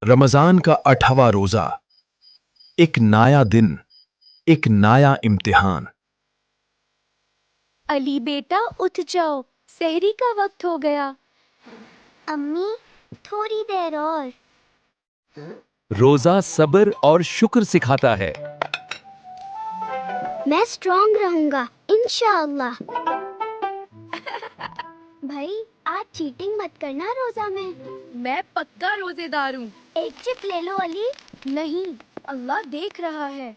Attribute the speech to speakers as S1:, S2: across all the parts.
S1: रमजान का 8वां रोजा, एक नया दिन, एक नया इम्तिहान।
S2: अली बेटा उठ जाओ, सहरी का वक्त हो गया।
S3: अम्मी थोड़ी देर और।
S4: रोजा सब्र और शुक्र सिखाता है।
S3: मैं स्ट्रांग रहूंगा इंशाअल्लाह। भाई आज चीटिंग मत करना रोजा में।
S2: मैं पक्का रोजेदार हूँ।
S3: एक चिप ले लो अली।
S2: नहीं, अल्लाह देख रहा है।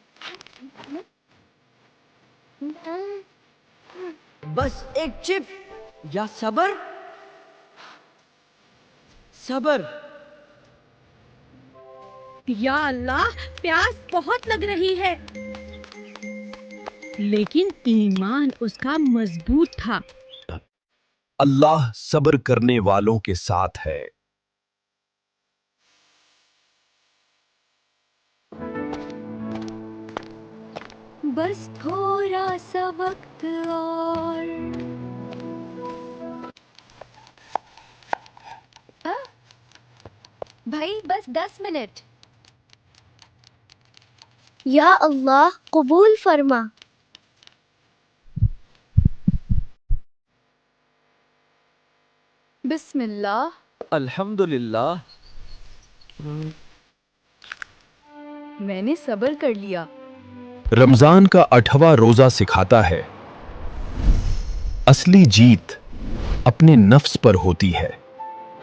S5: बस एक चिप या सबर। सबर।
S6: या अल्लाह, प्यास बहुत लग रही है। लेकिन ईमान उसका मजबूत था।
S1: अल्लाह सब्र करने वालों के साथ है।
S2: बस थोड़ा सा वक्त और। हाँ? भाई बस 10 मिनट।
S3: या अल्लाह कबूल फरमा।
S2: बिस्मिल्लाह।
S4: अल्हम्दुलिल्लाह।
S2: मैंने सब्र कर लिया।
S1: रमजान का 8वां रोजा सिखाता है, असली जीत अपने नफ्स पर होती है।